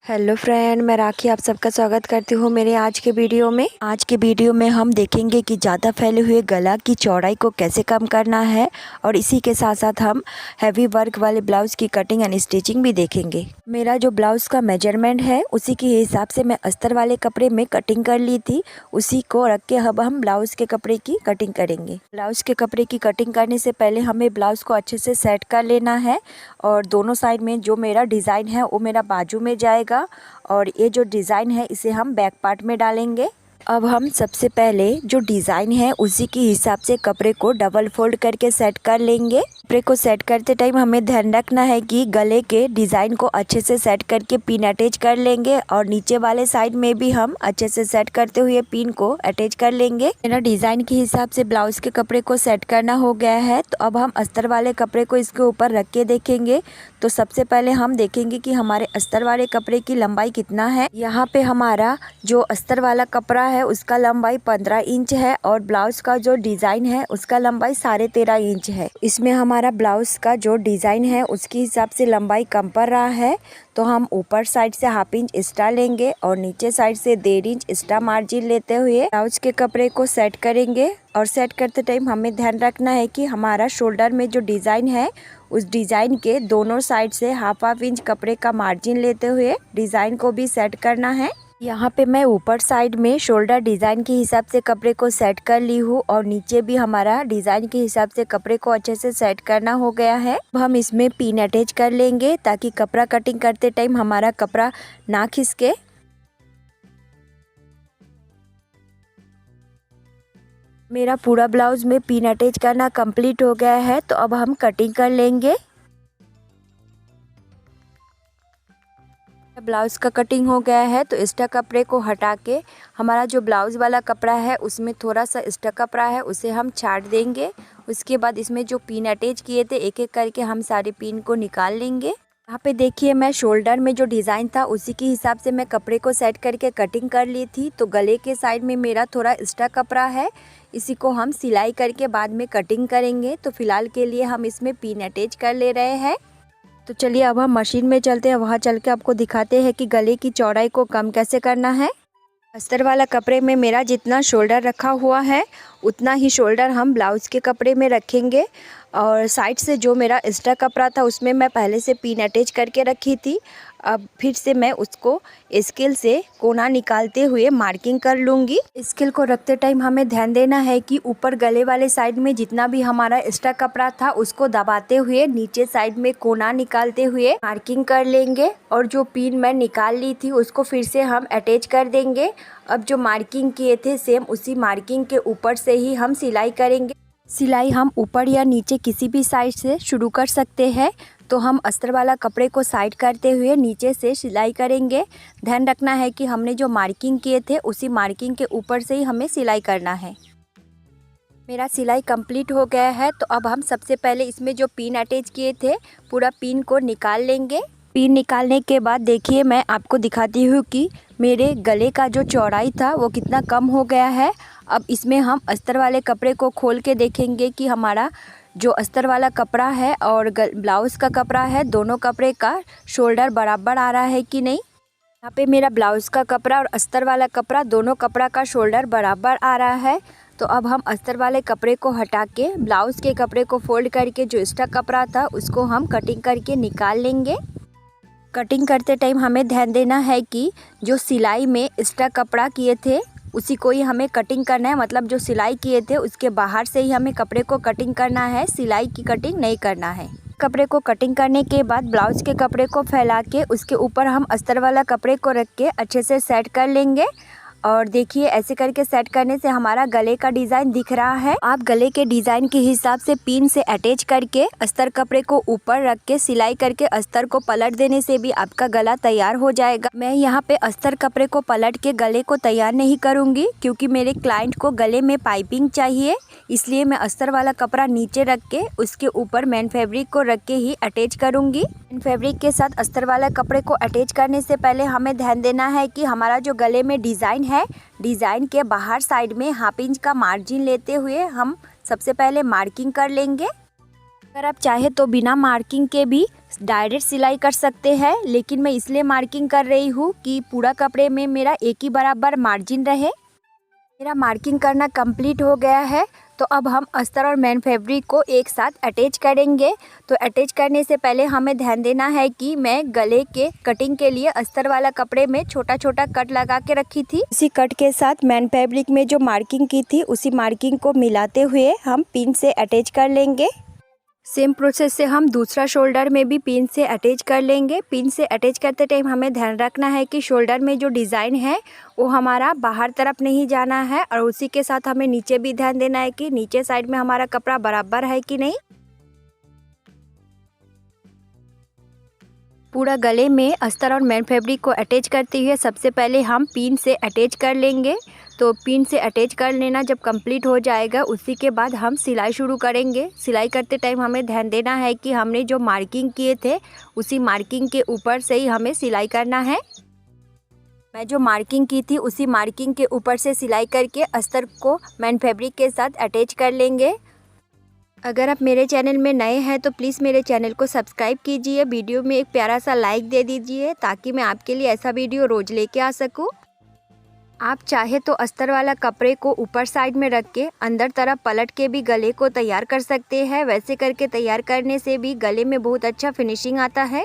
Hello friend, मैं राखी आप सबका स्वागत करती हूँ मेरे आज के वीडियो में। आज के वीडियो में हम देखेंगे कि ज़्यादा फैले हुए गला की चौड़ाई को कैसे कम करना है और इसी के साथ साथ हम हैवी वर्क वाले ब्लाउज़ की कटिंग एंड स्टिचिंग भी देखेंगे। मेरा जो ब्लाउज़ का मेजरमेंट है उसी के हिसाब से मैं अस्तर वाले कपड़े में कटिंग कर ली थी, उसी को रख के अब हम ब्लाउज़ के कपड़े की कटिंग करेंगे। ब्लाउज़ के कपड़े की कटिंग करने से पहले हमें ब्लाउज़ को अच्छे से सेट कर लेना है और दोनों साइड में जो मेरा डिज़ाइन है वो मेरा बाजू में जाएगा और ये जो डिज़ाइन है इसे हम बैक पार्ट में डालेंगे। अब हम सबसे पहले जो डिज़ाइन है उसी के हिसाब से कपड़े को डबल फोल्ड करके सेट कर लेंगे। कपड़े को सेट करते टाइम हमें ध्यान रखना है कि गले के डिज़ाइन को अच्छे से सेट करके पिन अटैच कर लेंगे और नीचे वाले साइड में भी हम अच्छे से सेट करते हुए पिन को अटैच कर लेंगे। मेरा डिज़ाइन के हिसाब से ब्लाउज़ के कपड़े को सेट करना हो गया है, तो अब हम अस्तर वाले कपड़े को इसके ऊपर रख के देखेंगे। तो सबसे पहले हम देखेंगे कि हमारे अस्तर वाले कपड़े की लंबाई कितना है। यहाँ पे हमारा जो अस्तर वाला कपड़ा है उसका लंबाई 15 इंच है और ब्लाउज का जो डिज़ाइन है उसका लंबाई 13.5 इंच है। इसमें हमारा ब्लाउज का जो डिज़ाइन है उसके हिसाब से लंबाई कम पड़ रहा है, तो हम ऊपर साइड से 1/2 इंच एक्स्ट्रा लेंगे और नीचे साइड से 1.5 इंच एक्स्ट्रा मार्जिन लेते हुए ब्लाउज के कपड़े को सेट करेंगे। और सेट करते टाइम हमें ध्यान रखना है कि हमारा शोल्डर में जो डिज़ाइन है उस डिज़ाइन के दोनों साइड से 1/2 इंच कपड़े का मार्जिन लेते हुए डिज़ाइन को भी सेट करना है। यहाँ पे मैं ऊपर साइड में शोल्डर डिज़ाइन के हिसाब से कपड़े को सेट कर ली हूँ और नीचे भी हमारा डिज़ाइन के हिसाब से कपड़े को अच्छे से सेट करना हो गया है। अब हम इसमें पिन अटैच कर लेंगे ताकि कपड़ा कटिंग करते टाइम हमारा कपड़ा ना खिसके। मेरा पूरा ब्लाउज में पिन अटैच करना कंप्लीट हो गया है, तो अब हम कटिंग कर लेंगे। ब्लाउज़ का कटिंग हो गया है, तो एक्स्ट्रा कपड़े को हटा के हमारा जो ब्लाउज़ वाला कपड़ा है उसमें थोड़ा सा एक्स्ट्रा कपड़ा है उसे हम छाट देंगे। उसके बाद इसमें जो पिन अटैच किए थे एक एक करके हम सारे पिन को निकाल लेंगे। यहाँ पे देखिए मैं शोल्डर में जो डिज़ाइन था उसी के हिसाब से मैं कपड़े को सेट करके कटिंग कर ली थी, तो गले के साइड में मेरा थोड़ा एक्स्ट्रा कपड़ा है, इसी को हम सिलाई करके बाद में कटिंग करेंगे। तो फिलहाल के लिए हम इसमें पिन अटैच कर ले रहे हैं। तो चलिए अब हम मशीन में चलते हैं, वहाँ चल के आपको दिखाते हैं कि गले की चौड़ाई को कम कैसे करना है। अस्तर वाला कपड़े में मेरा जितना शोल्डर रखा हुआ है उतना ही शोल्डर हम ब्लाउज़ के कपड़े में रखेंगे और साइड से जो मेरा एक्स्ट्रा कपड़ा था उसमें मैं पहले से पिन अटैच करके रखी थी। अब फिर से मैं उसको स्केल से कोना निकालते हुए मार्किंग कर लूँगी। स्केल को रखते टाइम हमें ध्यान देना है कि ऊपर गले वाले साइड में जितना भी हमारा एक्स्ट्रा कपड़ा था उसको दबाते हुए नीचे साइड में कोना निकालते हुए मार्किंग कर लेंगे और जो पिन मैं निकाल ली थी उसको फिर से हम अटैच कर देंगे। अब जो मार्किंग किए थे सेम उसी मार्किंग के ऊपर से ही हम सिलाई करेंगे। सिलाई हम ऊपर या नीचे किसी भी साइड से शुरू कर सकते हैं, तो हम अस्तर वाला कपड़े को साइड करते हुए नीचे से सिलाई करेंगे। ध्यान रखना है कि हमने जो मार्किंग किए थे उसी मार्किंग के ऊपर से ही हमें सिलाई करना है। मेरा सिलाई कंप्लीट हो गया है, तो अब हम सबसे पहले इसमें जो पिन अटैच किए थे पूरा पिन को निकाल लेंगे। पिन निकालने के बाद देखिए मैं आपको दिखाती हूँ कि मेरे गले का जो चौड़ाई था वो कितना कम हो गया है। अब इसमें हम अस्तर वाले कपड़े को खोल के देखेंगे कि हमारा जो अस्तर वाला कपड़ा है और ब्लाउज़ का कपड़ा है दोनों कपड़े का शोल्डर बराबर आ रहा है कि नहीं। यहाँ पे मेरा ब्लाउज़ का कपड़ा और अस्तर वाला कपड़ा दोनों कपड़ा का शोल्डर बराबर आ रहा है। तो अब हम अस्तर वाले कपड़े को हटा के ब्लाउज़ के कपड़े को फोल्ड करके जो एक्स्ट्रा कपड़ा था उसको हम कटिंग करके निकाल लेंगे। कटिंग करते टाइम हमें ध्यान देना है कि जो सिलाई में एक्स्ट्रा कपड़ा किए थे उसी को ही हमें कटिंग करना है, मतलब जो सिलाई किए थे उसके बाहर से ही हमें कपड़े को कटिंग करना है, सिलाई की कटिंग नहीं करना है। कपड़े को कटिंग करने के बाद ब्लाउज़ के कपड़े को फैला के उसके ऊपर हम अस्तर वाला कपड़े को रख के अच्छे से सेट कर लेंगे। और देखिए ऐसे करके सेट करने से हमारा गले का डिज़ाइन दिख रहा है। आप गले के डिज़ाइन के हिसाब से पिन से अटैच करके अस्तर कपड़े को ऊपर रख के सिलाई करके अस्तर को पलट देने से भी आपका गला तैयार हो जाएगा। मैं यहाँ पे अस्तर कपड़े को पलट के गले को तैयार नहीं करूँगी क्योंकि मेरे क्लाइंट को गले में पाइपिंग चाहिए, इसलिए मैं अस्तर वाला कपड़ा नीचे रख के उसके ऊपर मेन फैब्रिक को रख के ही अटैच करूँगी। मेन फैब्रिक के साथ अस्तर वाला कपड़े को अटैच करने से पहले हमें ध्यान देना है कि हमारा जो गले में डिज़ाइन है डिज़ाइन के बाहर साइड में 1/2 इंच का मार्जिन लेते हुए हम सबसे पहले मार्किंग कर लेंगे। अगर आप चाहे तो बिना मार्किंग के भी डायरेक्ट सिलाई कर सकते हैं, लेकिन मैं इसलिए मार्किंग कर रही हूँ कि पूरा कपड़े में मेरा एक ही बराबर मार्जिन रहे। मेरा मार्किंग करना कंप्लीट हो गया है। तो अब हम अस्तर और मेन फैब्रिक को एक साथ अटैच करेंगे। तो अटैच करने से पहले हमें ध्यान देना है कि मैं गले के कटिंग के लिए अस्तर वाला कपड़े में छोटा छोटा कट लगा के रखी थी। इसी कट के साथ मेन फैब्रिक में जो मार्किंग की थी उसी मार्किंग को मिलाते हुए हम पिन से अटैच कर लेंगे। सेम प्रोसेस से हम दूसरा शोल्डर में भी पिन से अटैच कर लेंगे। पिन से अटैच करते टाइम हमें ध्यान रखना है कि शोल्डर में जो डिज़ाइन है वो हमारा बाहर तरफ नहीं जाना है, और उसी के साथ हमें नीचे भी ध्यान देना है कि नीचे साइड में हमारा कपड़ा बराबर है कि नहीं। पूरा गले में अस्तर और मेन फैब्रिक को अटैच करते हुए सबसे पहले हम पिन से अटैच कर लेंगे। तो पिन से अटैच कर लेना जब कंप्लीट हो जाएगा उसी के बाद हम सिलाई शुरू करेंगे। सिलाई करते टाइम हमें ध्यान देना है कि हमने जो मार्किंग किए थे उसी मार्किंग के ऊपर से ही हमें सिलाई करना है। मैं जो मार्किंग की थी उसी मार्किंग के ऊपर से सिलाई करके अस्तर को मेन फैब्रिक के साथ अटैच कर लेंगे। अगर आप मेरे चैनल में नए हैं तो प्लीज़ मेरे चैनल को सब्सक्राइब कीजिए, वीडियो में एक प्यारा सा लाइक दे दीजिए ताकि मैं आपके लिए ऐसा वीडियो रोज़ लेके आ सकूं। आप चाहे तो अस्तर वाला कपड़े को ऊपर साइड में रख के अंदर तरफ पलट के भी गले को तैयार कर सकते हैं। वैसे करके तैयार करने से भी गले में बहुत अच्छा फिनिशिंग आता है।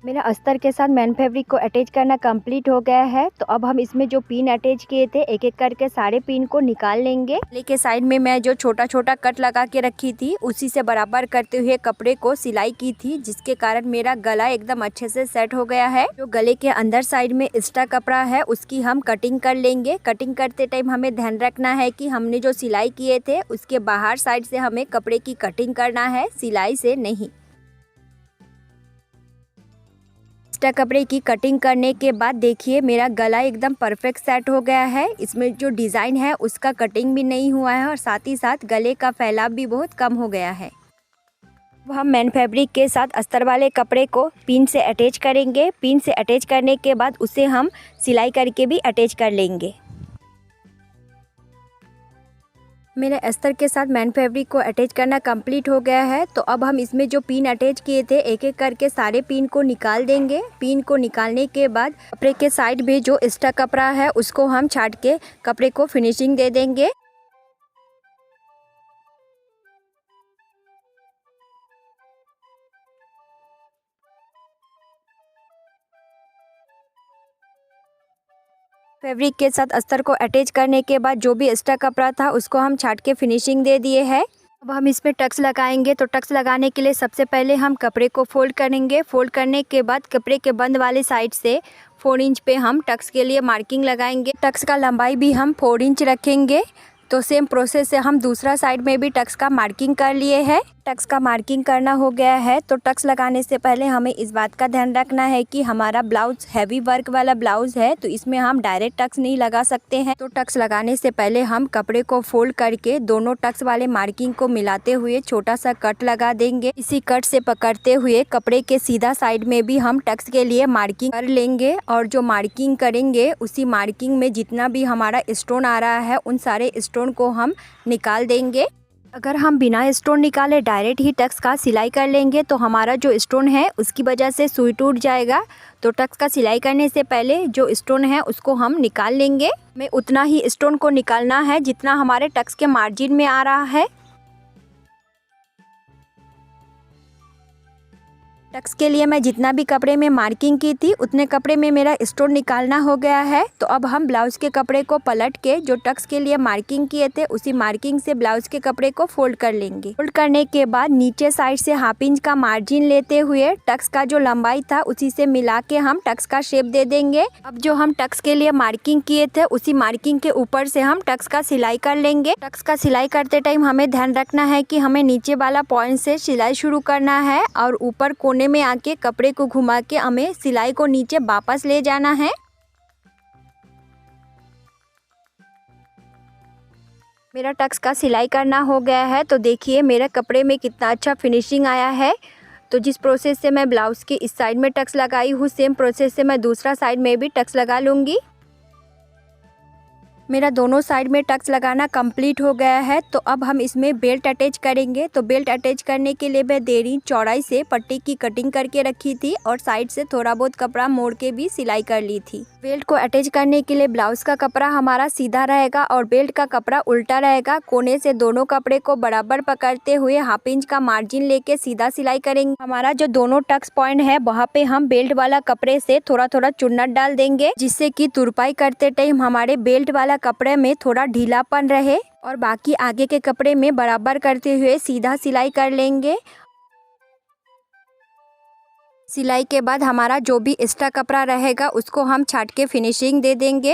मेरा अस्तर के साथ मेन फैब्रिक को अटैच करना कंप्लीट हो गया है। तो अब हम इसमें जो पिन अटैच किए थे एक एक करके सारे पिन को निकाल लेंगे। गले के साइड में मैं जो छोटा छोटा कट लगा के रखी थी उसी से बराबर करते हुए कपड़े को सिलाई की थी, जिसके कारण मेरा गला एकदम अच्छे से सेट हो गया है। जो गले के अंदर साइड में एक्स्ट्रा कपड़ा है उसकी हम कटिंग कर लेंगे। कटिंग करते टाइम हमें ध्यान रखना है कि हमने जो सिलाई किए थे उसके बाहर साइड से हमें कपड़े की कटिंग करना है, सिलाई से नहीं। एक्स्ट्रा कपड़े की कटिंग करने के बाद देखिए मेरा गला एकदम परफेक्ट सेट हो गया है। इसमें जो डिज़ाइन है उसका कटिंग भी नहीं हुआ है और साथ ही साथ गले का फैलाव भी बहुत कम हो गया है। अब हम मेन फैब्रिक के साथ अस्तर वाले कपड़े को पिन से अटैच करेंगे। पिन से अटैच करने के बाद उसे हम सिलाई करके भी अटैच कर लेंगे। मेरे अस्तर के साथ मेन फैब्रिक को अटैच करना कंप्लीट हो गया है। तो अब हम इसमें जो पिन अटैच किए थे एक एक करके सारे पिन को निकाल देंगे। पिन को निकालने के बाद कपड़े के साइड में जो एक्स्ट्रा कपड़ा है उसको हम छाट के कपड़े को फिनिशिंग दे देंगे। फैब्रिक के साथ अस्तर को अटैच करने के बाद जो भी एक्स्ट्रा कपड़ा था उसको हम छाट के फिनिशिंग दे दिए है। अब हम इसमें टक्स लगाएंगे। तो टक्स लगाने के लिए सबसे पहले हम कपड़े को फोल्ड करेंगे। फोल्ड करने के बाद कपड़े के बंद वाले साइड से 4 इंच पे हम टक्स के लिए मार्किंग लगाएंगे। टक्स का लंबाई भी हम 4 इंच रखेंगे। तो सेम प्रोसेस से हम दूसरा साइड में भी टक्स का मार्किंग कर लिए है। टक्स का मार्किंग करना हो गया है। तो टक्स लगाने से पहले हमें इस बात का ध्यान रखना है कि हमारा ब्लाउज हैवी वर्क वाला ब्लाउज है, तो इसमें हम डायरेक्ट टक्स नहीं लगा सकते हैं। तो टक्स लगाने से पहले हम कपड़े को फोल्ड करके दोनों टक्स वाले मार्किंग को मिलाते हुए छोटा सा कट लगा देंगे। इसी कट से पकड़ते हुए कपड़े के सीधा साइड में भी हम टक्स के लिए मार्किंग कर लेंगे, और जो मार्किंग करेंगे उसी मार्किंग में जितना भी हमारा स्टोन आ रहा है उन सारे स्टोन को हम निकाल देंगे। अगर हम बिना स्टोन निकाले डायरेक्ट ही टक्स का सिलाई कर लेंगे तो हमारा जो स्टोन है उसकी वजह से सुई टूट जाएगा। तो टक्स का सिलाई करने से पहले जो स्टोन है उसको हम निकाल लेंगे। हमें उतना ही स्टोन को निकालना है जितना हमारे टक्स के मार्जिन में आ रहा है। टक्स के लिए मैं जितना भी कपड़े में मार्किंग की थी उतने कपड़े में मेरा स्टोन निकालना हो गया है। तो अब हम ब्लाउज के कपड़े को पलट के जो टक्स के लिए मार्किंग किए थे उसी मार्किंग से ब्लाउज के कपड़े को फोल्ड कर लेंगे। फोल्ड करने के बाद नीचे साइड से 1/2 इंच का मार्जिन लेते हुए टक्स का जो लंबाई था उसी से मिला के हम टक्स का शेप दे देंगे। अब जो हम टक्स के लिए मार्किंग किए थे उसी मार्किंग के ऊपर से हम टक्स का सिलाई कर लेंगे। टक्स का सिलाई करते टाइम हमें ध्यान रखना है कि हमें नीचे वाला पॉइंट से सिलाई शुरू करना है और ऊपर कोने में आके कपड़े को घुमा के हमें सिलाई को नीचे वापस ले जाना है। मेरा टक्स का सिलाई करना हो गया है। तो देखिए मेरे कपड़े में कितना अच्छा फिनिशिंग आया है। तो जिस प्रोसेस से मैं ब्लाउज के इस साइड में टक्स लगाई हूँ सेम प्रोसेस से मैं दूसरा साइड में भी टक्स लगा लूँगी। मेरा दोनों साइड में टक्स लगाना कंप्लीट हो गया है। तो अब हम इसमें बेल्ट अटैच करेंगे। तो बेल्ट अटैच करने के लिए मैं 1.5 इंच चौड़ाई से पट्टी की कटिंग करके रखी थी और साइड से थोड़ा बहुत कपड़ा मोड़ के भी सिलाई कर ली थी। बेल्ट को अटैच करने के लिए ब्लाउज का कपड़ा हमारा सीधा रहेगा और बेल्ट का कपड़ा उल्टा रहेगा। कोने से दोनों कपड़े को बराबर पकड़ते हुए 1/2 इंच का मार्जिन लेके सीधा सिलाई करेंगे। हमारा जो दोनों टक्स पॉइंट है वहाँ पे हम बेल्ट वाला कपड़े से थोड़ा थोड़ा चुन्नट डाल देंगे, जिससे कि तुरपाई करते टाइम हमारे बेल्ट वाला कपड़े में थोड़ा ढीलापन रहे और बाकी आगे के कपड़े में बराबर करते हुए सीधा सिलाई कर लेंगे। सिलाई के बाद हमारा जो भी एक्स्ट्रा कपड़ा रहेगा उसको हम छाट के फिनिशिंग दे देंगे।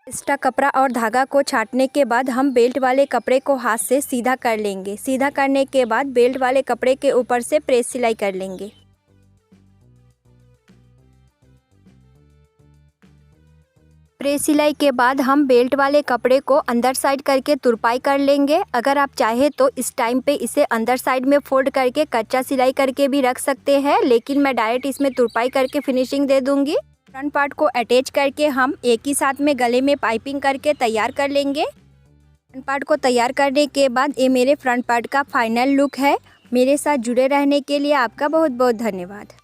एक्स्ट्रा कपड़ा और धागा को छाटने के बाद हम बेल्ट वाले कपड़े को हाथ से सीधा कर लेंगे। सीधा करने के बाद बेल्ट वाले कपड़े के ऊपर से प्रेस सिलाई कर लेंगे। प्रेस सिलाई के बाद हम बेल्ट वाले कपड़े को अंदर साइड करके तुरपाई कर लेंगे। अगर आप चाहे तो इस टाइम पे इसे अंदर साइड में फोल्ड करके कच्चा सिलाई करके भी रख सकते हैं, लेकिन मैं डायरेक्ट इसमें तुरपाई करके फिनिशिंग दे दूंगी। फ्रंट पार्ट को अटैच करके हम एक ही साथ में गले में पाइपिंग करके तैयार कर लेंगे। फ्रंट पार्ट को तैयार करने के बाद ये मेरे फ्रंट पार्ट का फाइनल लुक है। मेरे साथ जुड़े रहने के लिए आपका बहुत बहुत धन्यवाद।